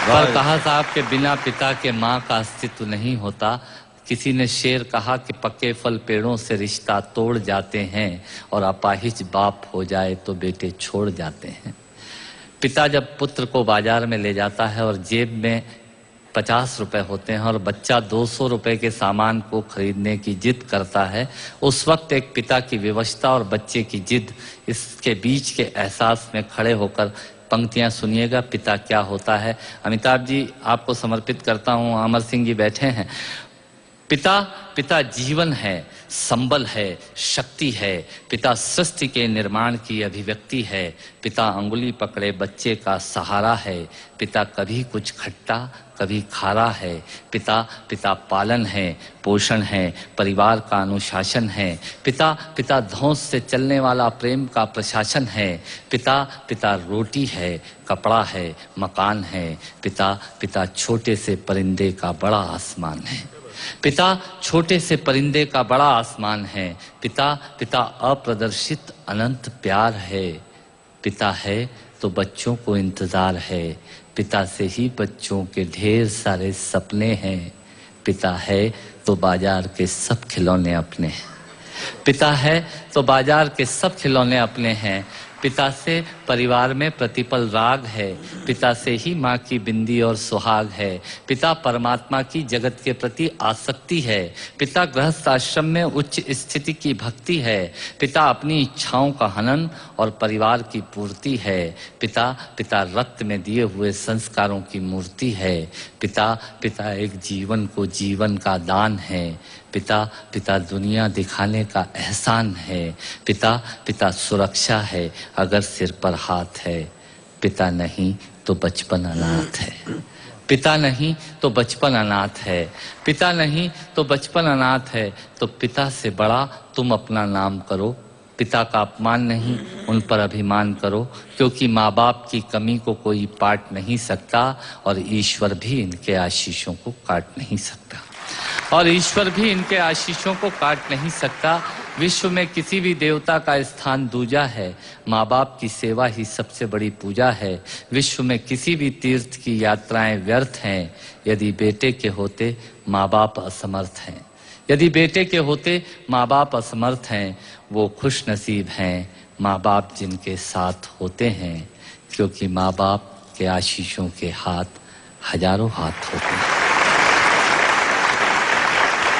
पर कहा साहब के बिना पिता के माँ का अस्तित्व नहीं होता। किसी ने शेर कहा कि पक्के फल पेड़ों से रिश्ता तोड़ जाते हैं और अपाहिज बाप हो जाए तो बेटे छोड़ जाते हैं। पिता जब पुत्र को बाजार में ले जाता है और जेब में 50 रुपए होते हैं और बच्चा 200 रुपए के सामान को खरीदने की जिद करता है, उस वक्त एक पिता की विवशता और बच्चे की जिद, इसके बीच के एहसास में खड़े होकर पंक्तियां सुनिएगा। पिता क्या होता है। अमिताभ जी आपको समर्पित करता हूं। अमर सिंह जी बैठे हैं। पिता जीवन है, संबल है, शक्ति है। पिता सृष्टि के निर्माण की अभिव्यक्ति है। पिता अंगुली पकड़े बच्चे का सहारा है। पिता कभी कुछ खट्टा कभी खारा है। पिता पालन है, पोषण है, परिवार का अनुशासन है। पिता धौंस से चलने वाला प्रेम का प्रशासन है। पिता रोटी है, कपड़ा है, मकान है। पिता छोटे से परिंदे का बड़ा आसमान है। पिता छोटे से परिंदे का बड़ा आसमान है। पिता अप्रदर्शित अनंत प्यार है। पिता है तो बच्चों को इंतजार है। पिता से ही बच्चों के ढेर सारे सपने हैं। पिता है तो बाजार के सब खिलौने अपने हैं। पिता है तो बाजार के सब खिलौने अपने हैं। पिता से परिवार में प्रतिपल राग है। पिता से ही माँ की बिंदी और सुहाग है। पिता परमात्मा की जगत के प्रति आसक्ति है। पिता गृहस्थ आश्रम में उच्च स्थिति की भक्ति है। पिता अपनी इच्छाओं का हनन और परिवार की पूर्ति है। पिता रक्त में दिए हुए संस्कारों की मूर्ति है। पिता एक जीवन को जीवन का दान है। पिता दुनिया दिखाने का एहसान है। पिता सुरक्षा है अगर सिर पर हाथ है। पिता नहीं तो बचपन अनाथ है। पिता नहीं तो बचपन अनाथ है। पिता नहीं तो बचपन अनाथ है। तो पिता से बड़ा तुम अपना नाम करो। पिता का अपमान नहीं, उन पर अभिमान करो, क्योंकि माँ बाप की कमी को कोई पाट नहीं सकता और ईश्वर भी इनके आशीषों को काट नहीं सकता। विश्व में किसी भी देवता का स्थान दूजा है। माँ बाप की सेवा ही सबसे बड़ी पूजा है। विश्व में किसी भी तीर्थ की यात्राएं व्यर्थ हैं यदि बेटे के होते माँ बाप असमर्थ हैं। यदि बेटे के होते माँ बाप असमर्थ हैं, वो खुश नसीब हैं माँ बाप जिनके साथ होते हैं, क्योंकि माँ बाप के आशीषों के हाथ हजारों हाथ होते हैं।